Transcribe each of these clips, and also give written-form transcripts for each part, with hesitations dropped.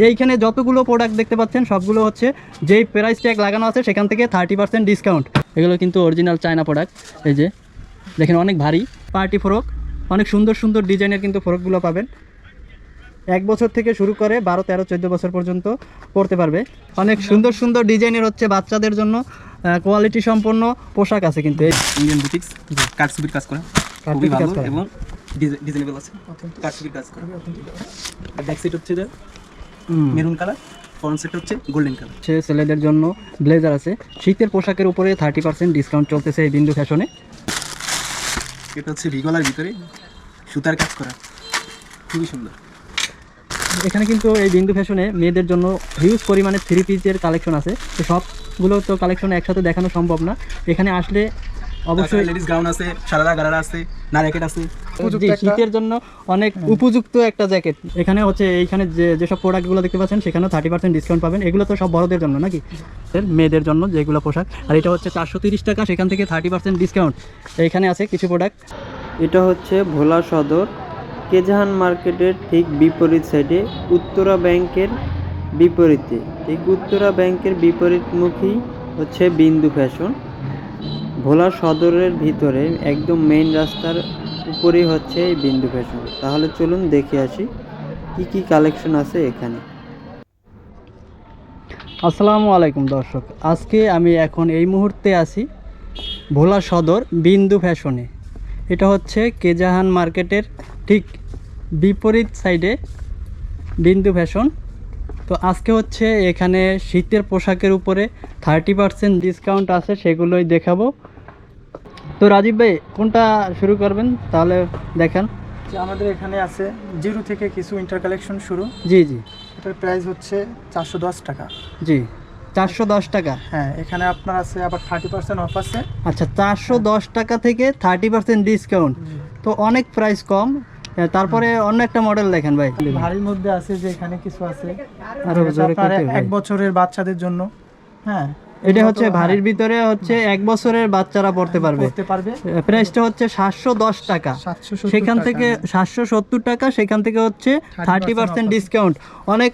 এইখানে যতগুলো প্রোডাক্ট দেখতে পাচ্ছেন সবগুলো হচ্ছে যেই প্রাইস ট্যাগ লাগানো আছে সেখান থেকে 30% ডিসকাউন্ট। এগুলো কিন্তু অরিজিনাল চায়না প্রোডাক্ট। এই যে দেখেন অনেক ভারী পার্টি ফ্রক, অনেক সুন্দর সুন্দর ডিজাইনের কিন্তু ফ্রকগুলো পাবেন। 1 বছর থেকে শুরু করে 12, 13, 14 বছর পর্যন্ত পরতে পারবে। অনেক সুন্দর সুন্দর ডিজাইনের হচ্ছে বাচ্চাদের জন্য কোয়ালিটি সম্পন্ন পোশাক আছে কিন্তু। এই ইন্ডিয়ান বুটিক্স কাটসুবির কাজ করা খুবই ভালো এবং ডিজাইনেবল আছে। কাটসুবির কাজ করা। ব্যাক সাইড হচ্ছে যে মেরুন কালার, ফ্রন্ট সাইড হচ্ছে গোল্ডেন কালার। ছেলেদের জন্য ব্লেজার আছে। শীতের পোশাকের উপরে 30% ডিসকাউন্ট চলতেছে এই বিন্দু ফ্যাশনে। এটা হচ্ছে রিগলার ভিতরে সুতার কাজ করা, খুবই সুন্দর। এখানে কিন্তু এই বিন্দু ফ্যাশনে মেয়েদের জন্য হিউজ পরিমাণে 3 পিসের কালেকশন আছে। তো সবগুলো তো কালেকশন একসাথে দেখানো সম্ভব না। এখানে আসলে অবশ্যই লেডিস গাউন আছে, সারারা গারারা আছে, না জ্যাকেট আছে। শীতের জন্য অনেক উপযুক্ত একটা জ্যাকেট। এখানে হচ্ছে এইখানে যেসব প্রোডাক্টগুলো দেখতে পাচ্ছেন সেখানেও 30% ডিসকাউন্ট পাবেন। এগুলো তো সব বড়দের জন্য নাকি, মেয়েদের জন্য যেগুলো পোশাক। আর এটা হচ্ছে 430 টাকা, সেখান থেকে 30% ডিসকাউন্ট। এইখানে আছে কিছু প্রোডাক্ট। এটা হচ্ছে ভোলা সদর কেজাহান মার্কেটের ঠিক বিপরীত সাইডে, উত্তরা ব্যাংকের বিপরীতে। ঠিক উত্তরা ব্যাংকের বিপরীতমুখী হচ্ছে বিন্দু ফ্যাশন। ভোলা সদরের ভিতরে একদম মেইন রাস্তার উপরেই হচ্ছে এই বিন্দু ফ্যাশন। তাহলে চলুন দেখে আসি কি কি কালেকশন আছে এখানে। আসসালামু আলাইকুম দর্শক, আজকে আমি এখন এই মুহূর্তে আছি ভোলা সদর বিন্দু ফ্যাশনে। এটা হচ্ছে কেজাহান মার্কেটের ঠিক বিপরীত সাইডে বিন্দু ফ্যাশন। তো আজকে হচ্ছে এখানে শীতের পোশাকের উপরে 30% ডিসকাউন্ট আছে, সেগুলোই দেখাবো। তো রাজীব ভাই কোনটা শুরু করবেন তাহলে দেখান। আমাদের এখানে আছে 0 থেকে কিছু উইন্টার কালেকশন শুরু। জি জি, এটার প্রাইস হচ্ছে 410 টাকা। জি 410 টাকা। হ্যাঁ, এখানে আপনার আছে আবার 30% অফ আছে। আচ্ছা, 410 টাকা থেকে 30% ডিসকাউন্ট, তো অনেক প্রাইস কম। তারপরে অন্য একটা মডেল দেখেন ভাই। ভারীর মধ্যে আছে যে এখানে কিছু আছে আরো জোরে আপনার করতে হবে। 1 বছরের বাচ্চাদের জন্য। হ্যাঁ, এটা হচ্ছে ভারীর ভিতরে হচ্ছে 1 বছরের বাচ্চারা পড়তে পারবে। প্রাইসটা হচ্ছে 710 টাকা, 770 সেখান টাকা। থেকে 770 টাকা, সেখান থেকে হচ্ছে 30% ডিসকাউন্ট। অনেক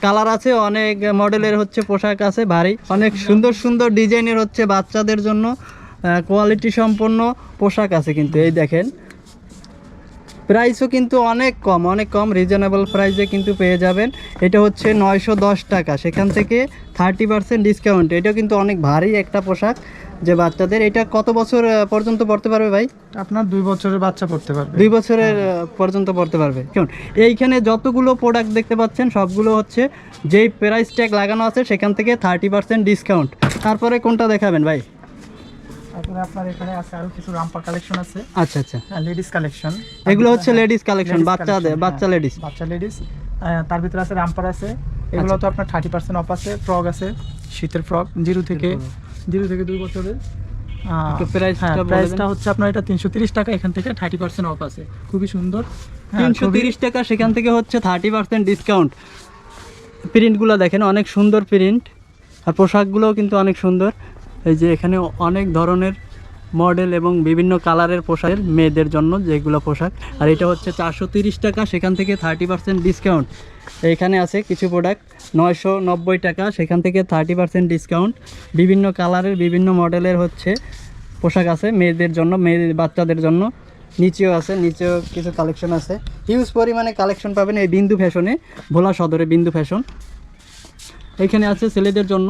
কালার আছে, অনেক মডেলের হচ্ছে পোশাক আছে ভারী, অনেক সুন্দর সুন্দর ডিজাইনের হচ্ছে বাচ্চাদের জন্য কোয়ালিটি সম্পন্ন পোশাক আছে কিন্তু। এই দেখেন প্রাইসও কিন্তু অনেক কম রিজনেবল প্রাইসে কিন্তু পেয়ে যাবেন। এটা হচ্ছে 910 টাকা, সেখান থেকে 30% ডিসকাউন্ট। এটা কিন্তু অনেক ভারী একটা পোশাক যে বাচ্চাদের। এটা কত বছর পর্যন্ত পড়তে পারবে ভাই? আপনার 2 বছরের বাচ্চা পড়তে পারবে। 2 বছরের পর্যন্ত পড়তে পারবে। কেমন এইখানে যতগুলো প্রোডাক্ট দেখতে পাচ্ছেন সবগুলো হচ্ছে যেই প্রাইস ট্যাগ লাগানো আছে সেখান থেকে 30% ডিসকাউন্ট। তারপরে কোনটা দেখাবেন ভাই? তারপরে আপনার এখানে আছে আরো কিছু রামপার কালেকশন আছে। আচ্ছা আচ্ছা, হ্যাঁ, লেডিস কালেকশন। এগুলো হচ্ছে লেডিস কালেকশন, বাচ্চা লেডিস। বাচ্চা লেডিস, তার ভিতরে আছে রামপার আছে। এগুলো তো আপনার 30% অফ আছে। ফ্রক আছে, শীতের ফ্রক 0 থেকে 2 বছরের। প্রাইসটা হচ্ছে আপনার এটা 330 টাকা, এখান থেকে 30% অফ আছে। খুবই সুন্দর। 330 টাকা, সেখান থেকে হচ্ছে 30% ডিসকাউন্ট। প্রিন্টগুলো দেখেন অনেক সুন্দর প্রিন্ট, আর পোশাকগুলোও কিন্তু অনেক সুন্দর। এই যে এখানে অনেক ধরনের মডেল এবং বিভিন্ন কালারের পোশাকের মেয়েদের জন্য যেগুলো পোশাক। আর এটা হচ্ছে 430 টাকা, সেখান থেকে 30% ডিসকাউন্ট। এখানে আছে কিছু প্রোডাক্ট 990 টাকা, সেখান থেকে 30% ডিসকাউন্ট। বিভিন্ন কালারের বিভিন্ন মডেলের হচ্ছে পোশাক আছে মেয়েদের জন্য, বাচ্চাদের জন্য। নিচেও আছে, নিচেও কিছু কালেকশন আছে। হিউজ পরিমাণে কালেকশন পাবেন এই বিন্দু ফ্যাশনে, ভোলা সদরে বিন্দু ফ্যাশন। এখানে আছে ছেলেদের জন্য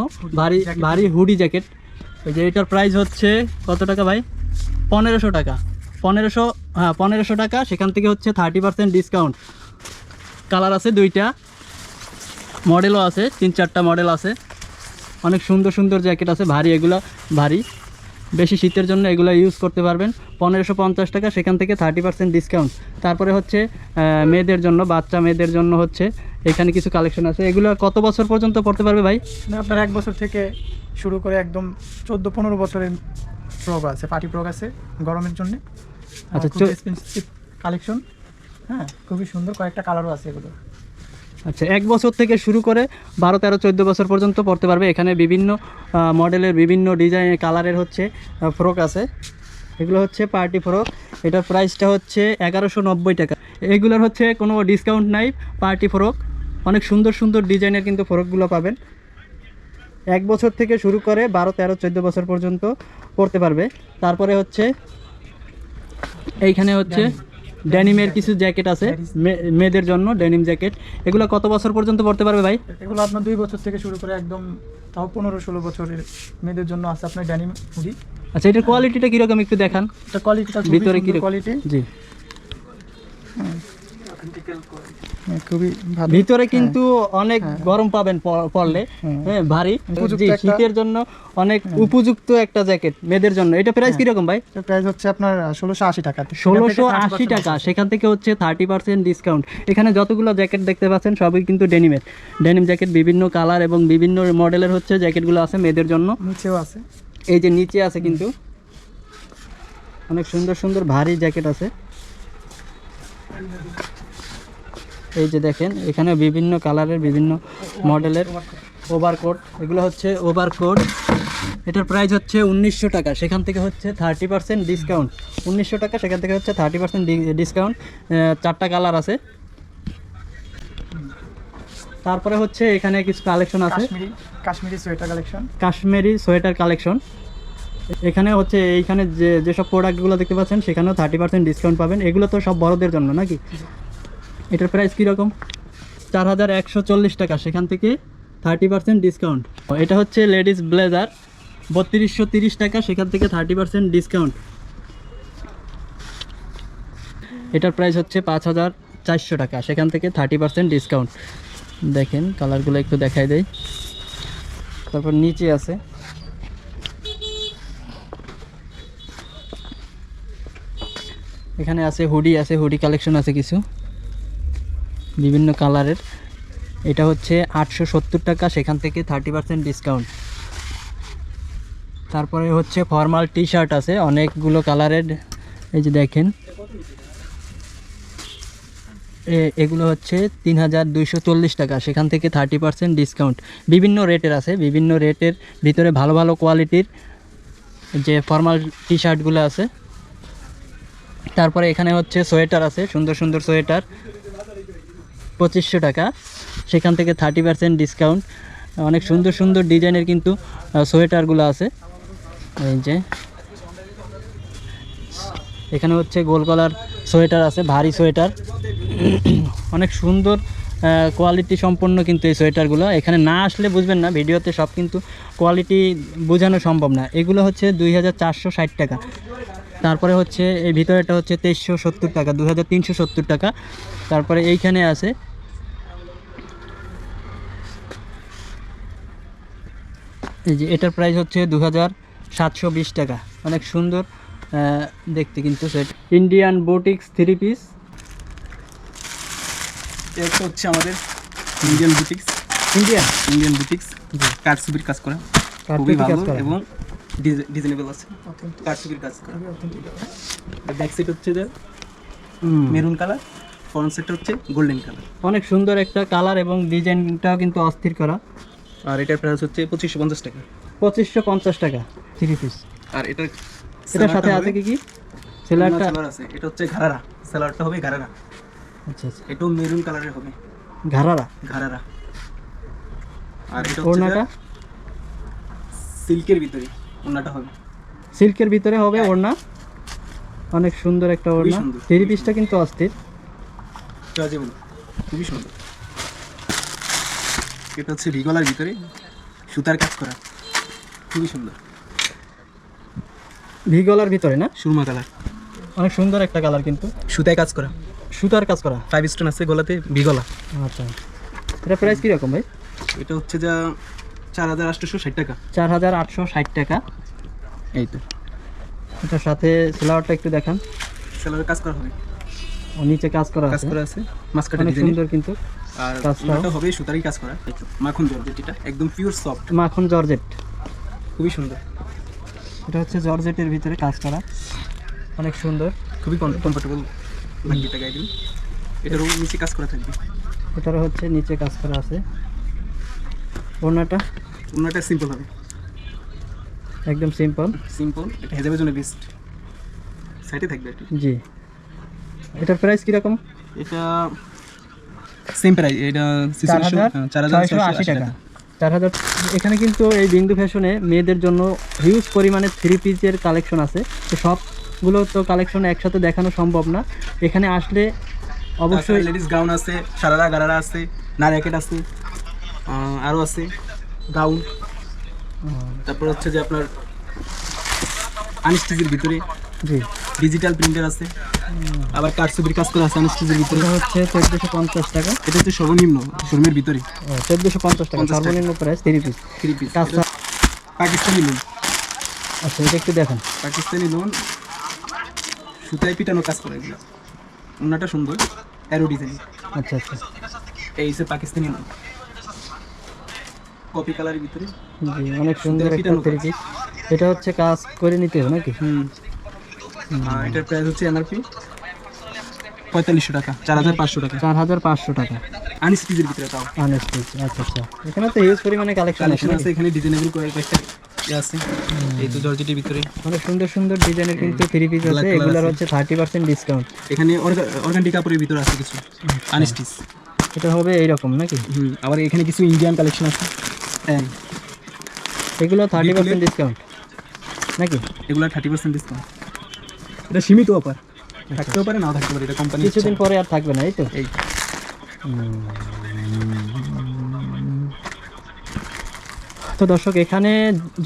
ভারী হুডি জ্যাকেট। ওই যে এটার প্রাইস হচ্ছে কত টাকা ভাই? 1500 টাকা। 1500 টাকা, সেখান থেকে হচ্ছে 30% ডিসকাউন্ট। কালার আছে 2টা, মডেলও আছে 3-4টা মডেল আছে। অনেক সুন্দর সুন্দর জ্যাকেট আছে ভারী, এগুলো ভারী, বেশি শীতের জন্য এগুলো ইউজ করতে পারবেন। 1550 টাকা, সেখান থেকে 30% ডিসকাউন্ট। তারপরে হচ্ছে মেয়েদের জন্য, বাচ্চা মেয়েদের জন্য হচ্ছে এখানে কিছু কালেকশন আছে। এগুলো কত বছর পর্যন্ত পড়তে পারবে ভাই? আপনার 1 বছর থেকে শুরু করে একদম 14-15 বছরের ফ্রক আছে, পার্টি ফ্রক আছে গরমের জন্য। আচ্ছা, এক্সপেন্সিভ কালেকশন। হ্যাঁ, খুবই সুন্দর, কয়েকটা কালারও আছে এগুলো। আচ্ছা, 1 বছর থেকে শুরু করে 12, 13, 14 বছর পর্যন্ত পড়তে পারবে। এখানে বিভিন্ন মডেলের বিভিন্ন ডিজাইনের কালারের হচ্ছে ফ্রক আছে। এগুলো হচ্ছে পার্টি ফ্রক। এটার প্রাইসটা হচ্ছে 1190 টাকা। এগুলোর হচ্ছে কোনো ডিসকাউন্ট নাই, পার্টি ফ্রক অনেক সুন্দর সুন্দর ডিজাইনের কিন্তু ফ্রকগুলো পাবেন। 1 বছর থেকে শুরু করে 12, 13, 14 বছর পর্যন্ত পরতে পারবে। তারপরে হচ্ছে এইখানে হচ্ছে ডেনিমের কিছু জ্যাকেট আছে, মেয়েদের জন্য ডেনিম জ্যাকেট। এগুলো কত বছর পর্যন্ত পরতে পারবে ভাই? এগুলো আপনার 2 বছর থেকে শুরু করে একদম তাও 15-16 বছরের মেয়েদের জন্য আছে আপনার ড্যানিম হুডি। আচ্ছা, এটার কোয়ালিটিটা কীরকম একটু দেখান। এটা কোয়ালিটিটা ভিতরে কি কোয়ালিটি, জি খুবই ভালো। ভিতরে কিন্তু অনেক গরম পাবেন পরলে, হ্যাঁ ভারী। উপযুক্ত জি, একটা- শীতের জন্য অনেক উপযুক্ত একটা জ্যাকেট মেয়েদের জন্য। এটা প্রাইস কিরকম ভাই? এটার প্রাইস হচ্ছে আপনার 1680 টাকা। 1680 টাকা, সেখান থেকে হচ্ছে 30% ডিসকাউন্ট। এখানে যতগুলো জ্যাকেট দেখতে পাচ্ছেন সবই কিন্তু ডেনিমের, ডেনিম জ্যাকেট বিভিন্ন কালার এবং বিভিন্ন মডেলের হচ্ছে জ্যাকেটগুলো আছে মেয়েদের জন্য। নিচেও আছে। এই যে নিচে আছে কিন্তু অনেক সুন্দর সুন্দর ভারী জ্যাকেট আছে। এই যে দেখেন এখানে বিভিন্ন কালারের বিভিন্ন মডেলের ওভারকোট, এগুলো হচ্ছে ওভারকোট। এটার প্রাইস হচ্ছে 1900 টাকা, সেখান থেকে হচ্ছে 30% ডিসকাউন্ট। 1900 টাকা, সেখান থেকে হচ্ছে 30% ডিসকাউন্ট। 4টা কালার আছে। তারপরে হচ্ছে এখানে কিছু কালেকশন আছে, Kashmiri sweater collection. Kashmiri sweater collection. এখানে হচ্ছে এইখানে যেসব প্রোডাক্টগুলো দেখতে পাচ্ছেন সেখানেও 30% ডিসকাউন্ট পাবেন। এগুলো তো সব বড়দের জন্য নাকি? এটার প্রাইস কীরকম? 4140 টাকা, সেখান থেকে 30% ডিসকাউন্ট। এটা হচ্ছে লেডিস ব্লেজার, 3230 টাকা, সেখান থেকে 30% ডিসকাউন্ট। এটার প্রাইস হচ্ছে 5400 টাকা, সেখান থেকে 30% ডিসকাউন্ট। দেখেন কালারগুলো একটু দেখাই দেয়। তারপর নিচে আছে এখানে আছে হুডি, আছে হুডি কালেকশন আছে কিছু বিভিন্ন কালারের। এটা হচ্ছে 870 টাকা, সেখান থেকে 30% ডিসকাউন্ট। তারপরে হচ্ছে ফর্মাল টি শার্ট আছে অনেকগুলো কালারের, এই যে দেখেন এগুলো হচ্ছে 3240 টাকা, সেখান থেকে 30% ডিসকাউন্ট। বিভিন্ন রেটের আছে, বিভিন্ন রেটের ভিতরে ভালো ভালো কোয়ালিটির যে ফর্মাল টি শার্টগুলো আছে। তারপরে এখানে হচ্ছে সোয়েটার আছে, সুন্দর সুন্দর সোয়েটার, 2500 টাকা, সেখান থেকে 30% ডিসকাউন্ট। অনেক সুন্দর সুন্দর ডিজাইনের কিন্তু সোয়েটারগুলো আছে। এই যে এখানে হচ্ছে গোল গলার সোয়েটার আছে, ভারী সোয়েটার, অনেক সুন্দর কোয়ালিটি সম্পন্ন কিন্তু এই সোয়েটারগুলো। এখানে না আসলে বুঝবেন না, ভিডিওতে সব কিন্তু কোয়ালিটি বোঝানো সম্ভব না। এগুলো হচ্ছে 2460 টাকা। তারপরে হচ্ছে এই ভিতরেটা হচ্ছে 2370 টাকা, 2370 টাকা। তারপরে এইখানে আছে এই যে এটার প্রাইস হচ্ছে 2720 টাকা, অনেক সুন্দর দেখতে কিন্তু সেট। ইন্ডিয়ান বুটিক্স 3 পিস, এটা হচ্ছে আমাদের ইন্ডিয়ান বুটিক্স। ইন্ডিয়ান বুটিক্স কারচুপির কাজ করা, খুবই কাজ ভালো করা। এবং ডিজাইনেবল আছে। কারচুপির কাজ করা। ব্যাক সাইড হচ্ছে যে মেরুন কালার, ফ্রন্ট সাইড হচ্ছে গোল্ডেন কালার। অনেক সুন্দর একটা কালার এবং ডিজাইনটাও কিন্তু অস্থির করা। আর এটার প্রাইস হচ্ছে 2550 টাকা। 2550 টাকা 3 পিস। আর এটার এটার সাথে আছে কি কি? সেলারটা সেলার আছে, এটা হচ্ছে ঘাড়ারা, সেলারটা হবে ঘাড়ারা। আচ্ছা আচ্ছা, এটাও মেরুন কালারের হবে, ঘাড়ারা। ঘাড়ারা। আর এটা হচ্ছে ওড়নাটা সিল্কের ভিতরে, ওড়নাটা হবে সিল্কের ভিতরে হবে ওড়না, অনেক সুন্দর একটা ওড়না। সুন্দর, 3 পিসটা কিন্তু অস্থির। স্ট্রেচেবল, খুবই সুন্দর। এটা হচ্ছে ভিগলার ভিতরে সুতার কাজ করা, খুবই সুন্দর। ভি গলার ভিতরে না, সুরমা কালার, অনেক সুন্দর একটা কালার কিন্তু সুতায় কাজ করা, সুতার কাজ করা। 5 স্টোন আছে গলাতে, ভিগলা। আচ্ছা, এটা প্রাইস কীরকম ভাই? এটা হচ্ছে যা 4860 টাকা। 4860 টাকা। এই তো এটার সাথে সেলারটা একটু দেখান। সেলারের কাজ করা হবে, ও নিচে কাজ করা কাজ আছে, করা আছে মাস্কাটা অনেক ডিজাইন। সুন্দর কিন্তু। আর কাজটাও। এটা হবে সুতারই কাজ করা, এই তো মাখন জর্জেট, এটা একদম পিওর সফট, মাখন জর্জেট, খুবই সুন্দর। এটা হচ্ছে জর্জেটের ভিতরে কাজ করা, অনেক সুন্দর। খুবই কমফোর্টেবল লাগবে গায়ে দিলে। এটার নিচে কাজ করা থাকবে, এটারও হচ্ছে নিচে কাজ করা আছে। ওড়নাটা ওনাটা সিম্পল হবে, একদম সিম্পল। সিম্পল। এটা হেজাবের জন্য বেস্ট, সাইডে থাকবে একটু। জি, এটার প্রাইস কীরকম? এটা সেম প্রাইস, এটা 4,680 টাকা। 4000। এখানে কিন্তু এই বিন্দু ফ্যাশনে মেয়েদের জন্য হিউজ পরিমাণে 3 পিসের কালেকশন আছে। তো সবগুলো তো কালেকশন একসাথে দেখানো সম্ভব না, এখানে আসলে অবশ্যই লেডিস গাউন আছে, সারারা গারারা আছে, না র্যাকেট আছে, আরও আছে গাউন। তারপর হচ্ছে যে আপনার আনস্টিচের ভিতরে জি ডিজিটাল প্রিন্টার আছে, আবার কারচুপির কাজ করা আছে আনস্টিচের ভিতরে। এটা হচ্ছে 1450 টাকা। এটা হচ্ছে সর্বনিম্ন শোরুমের ভিতরে 1450 টাকা 50 টাকা। সর্বনিম্ন প্রাইস 3 পিস। 3 পিস। কাঁচা। পাকিস্তানি লোন, আচ্ছা এটা একটু দেখেন। পাকিস্তানি লোন সুতায় পিটানো কাজ করে এগুলো। ওনাটা সুন্দর অ্যারো ডিজাইন। আচ্ছা আচ্ছা এই হচ্ছে পাকিস্তানি লোন, কপি কালারের ভিতরে। জি অনেক সুন্দর একটা 3 পিস। এটা হচ্ছে কাজ করে নিতে হবে নাকি? এটার প্রাইস হচ্ছে এমআরপি 4500 টাকা, 4500 টাকা। 4500 টাকা আনস্টিচের ভিতরে তাও আনস্টিচ। আচ্ছা আচ্ছা এখানে তো হিউজ পরিমাণে কালেকশন কালেকশন আছে আছে, এখানে ডিজাইনেবল কয়েকটা আছে। এই তো জর্জেটের ভিতরে অনেক সুন্দর সুন্দর ডিজাইনের কিন্তু 3 পিস আছে। এগুলোর হচ্ছে 30% ডিসকাউন্ট। এখানে অর্গানটি কাপড়ের ভিতরে আছে কিছু আনস্টিচ। এটা হবে এইরকম নাকি? আবার এখানে কিছু ইন্ডিয়ান কালেকশন আছে। হ্যাঁ এগুলো 30% ডিসকাউন্ট নাকি? এগুলো 30% ডিসকাউন্ট। এটা সীমিত অফার, থাকতেও পারে নাও থাকতে পারে, এটা কোম্পানি কিছুদিন পরে আর থাকবে না এই তো। এই তো দর্শক এখানে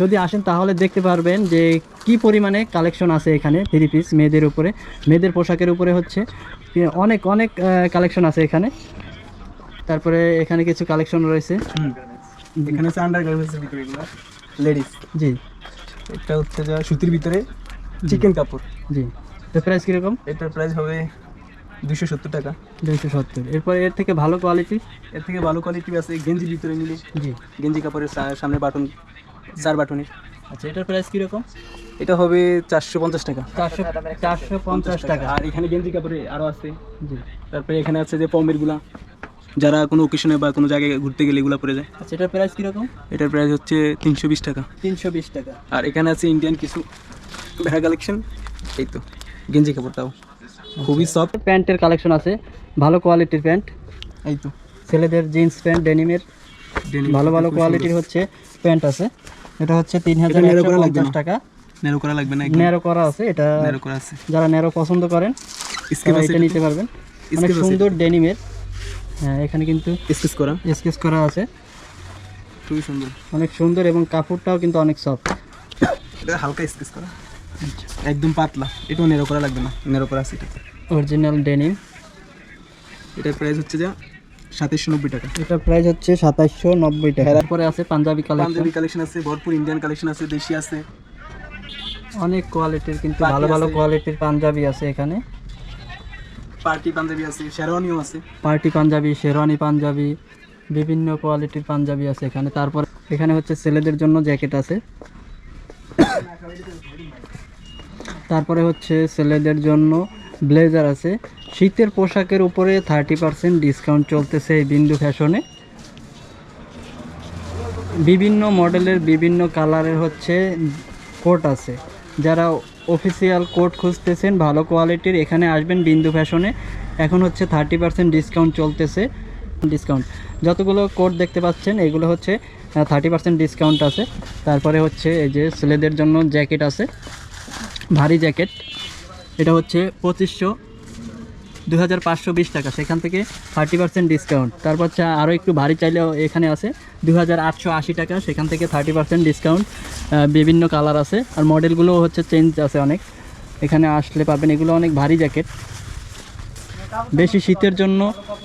যদি আসেন তাহলে দেখতে পারবেন যে কি পরিমাণে কালেকশন আছে এখানে 3 পিস মেয়েদের উপরে, মেয়েদের পোশাকের উপরে হচ্ছে অনেক অনেক কালেকশন আছে এখানে। তারপরে এখানে কিছু কালেকশন রয়েছে। এখানে আছে আন্ডারগার্মেন্টসের ভিতরে এগুলো লেডিস। জি এটা হচ্ছে যা সুতির ভিতরে চিকেন কাপড়। জি তো প্রাইস কীরকম? এটার প্রাইস হবে 270 টাকা। 270। এরপর এর থেকে ভালো কোয়ালিটি, এর থেকে ভালো কোয়ালিটি আছে গেঞ্জির ভিতরে নিলে। জি গেঞ্জি কাপড়ের সামনে বাটন 4 বাটনের। আচ্ছা এটার প্রাইস কীরকম? এটা হবে 450 টাকা। 450 টাকা। আর এখানে গেঞ্জি কাপড়ে আরও আছে। জি তারপরে এখানে আছে যে পমেরগুলা, যারা কোনো অকেশনে বা কোনো জায়গায় ঘুরতে গেলে এগুলো পরে যায়। আচ্ছা এটার প্রাইস কীরকম? এটার প্রাইস হচ্ছে 320 টাকা। 320 টাকা। আর এখানে আছে ইন্ডিয়ান কিছু ভেড়া কালেকশন। এই তো গেঞ্জি কাপড়টাও খুবই সফট। প্যান্টের কালেকশন আছে, ভালো কোয়ালিটির প্যান্ট। এই তো ছেলেদের জিন্স প্যান্ট ডেনিমের ভালো ভালো কোয়ালিটির হচ্ছে প্যান্ট আছে। এটা হচ্ছে 3150 টাকা। ন্যারো করা লাগবে না, ন্যারো করা আছে, এটা ন্যারো করা আছে। যারা ন্যারো পছন্দ করেন স্কেপ তারা আছে, এটা নিতে পারবেন। অনেক স্কেপ আছে। সুন্দর ডেনিমের। হ্যাঁ এখানে কিন্তু স্কেচ করা স্কেচ করা আছে, খুবই সুন্দর। অনেক সুন্দর এবং কাপড়টাও কিন্তু অনেক সফট। এটা হালকা স্কেচ করা, একদম পাতলা। এটাও ন্যারো করা লাগবে না, ন্যারো করা আছে। এটা অরিজিনাল ডেনিম। এটার প্রাইস হচ্ছে যা 2790 টাকা। এটার প্রাইস হচ্ছে 2790 টাকা। তারপরে আছে পাঞ্জাবি কালেকশন। পাঞ্জাবি কালেকশন আছে, ভরপুর ইন্ডিয়ান কালেকশন আছে, দেশি আছে, অনেক কোয়ালিটির কিন্তু পার্টি ভালো ভালো আছে। কোয়ালিটির পাঞ্জাবি আছে এখানে। পার্টি পাঞ্জাবি আছে, শেরওয়ানিও আছে। পার্টি পাঞ্জাবি, শেরওয়ানি পাঞ্জাবি, বিভিন্ন কোয়ালিটির পাঞ্জাবি আছে এখানে। তারপর এখানে হচ্ছে ছেলেদের জন্য জ্যাকেট আছে। তারপরে হচ্ছে ছেলেদের জন্য ব্লেজার আছে। শীতের পোশাকের উপরে 30% ডিসকাউন্ট চলতেছে এই বিন্দু ফ্যাশনে। বিভিন্ন মডেলের বিভিন্ন কালারের হচ্ছে কোট আছে। যারা অফিসিয়াল কোট খুঁজতেছেন ভালো কোয়ালিটির, এখানে আসবেন বিন্দু ফ্যাশনে। এখন হচ্ছে 30% ডিসকাউন্ট চলতেছে। ডিসকাউন্ট যতগুলো কোট দেখতে পাচ্ছেন এগুলো হচ্ছে 30% ডিসকাউন্ট আছে। তারপরে হচ্ছে এই যে ছেলেদের জন্য জ্যাকেট আছে, ভারী জ্যাকেট। এটা হচ্ছে 2520 টাকা, সেখান থেকে 30% ডিসকাউন্ট। তারপর হচ্ছে আরও একটু ভারী চাইলেও এখানে আছে 2880 টাকা, সেখান থেকে 30% ডিসকাউন্ট। বিভিন্ন কালার আছে, আর মডেলগুলো হচ্ছে চেঞ্জ আছে অনেক। এখানে আসলে পাবেন, এগুলো অনেক ভারী জ্যাকেট, বেশি শীতের জন্য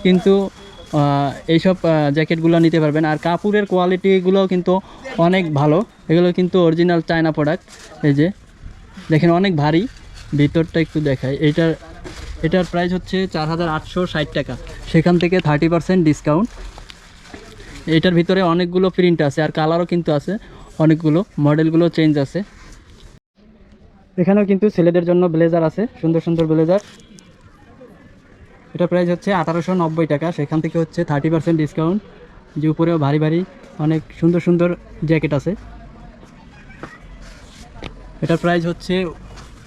কিন্তু এইসব জ্যাকেটগুলো নিতে পারবেন। আর কাপড়ের কোয়ালিটিগুলোও কিন্তু অনেক ভালো, এগুলো কিন্তু অরিজিনাল চায়না প্রোডাক্ট। এই যে দেখেন অনেক ভারী, ভিতরটা একটু দেখায়। এটার প্রাইস হচ্ছে 4860 টাকা, সেখান থেকে 30% ডিসকাউন্ট। এটার ভিতরে অনেকগুলো প্রিন্ট আছে, আর কালারও কিন্তু আছে অনেকগুলো, মডেলগুলো চেঞ্জ আছে। এখানেও কিন্তু ছেলেদের জন্য ব্লেজার আছে, সুন্দর সুন্দর ব্লেজার। এটা প্রাইস হচ্ছে 1890 টাকা, সেখান থেকে হচ্ছে 30% ডিসকাউন্ট। যে উপরেও ভারী ভারী অনেক সুন্দর সুন্দর জ্যাকেট আছে। এটার প্রাইস হচ্ছে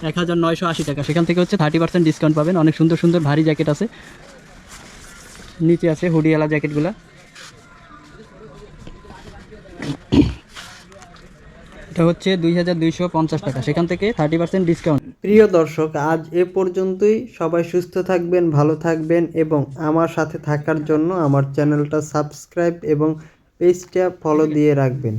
1980 টাকা, সেখান থেকে হচ্ছে 30% ডিসকাউন্ট পাবেন। অনেক সুন্দর সুন্দর ভারী জ্যাকেট আছে। নিচে আছে হুডিওয়ালা জ্যাকেটগুলা। এটা হচ্ছে 2250 টাকা, সেখান থেকে 30% ডিসকাউন্ট। প্রিয় দর্শক, আজ এ পর্যন্তই। সবাই সুস্থ থাকবেন, ভালো থাকবেন এবং আমার সাথে থাকার জন্য আমার চ্যানেলটা সাবস্ক্রাইব এবং পেজটা ফলো দিয়ে রাখবেন।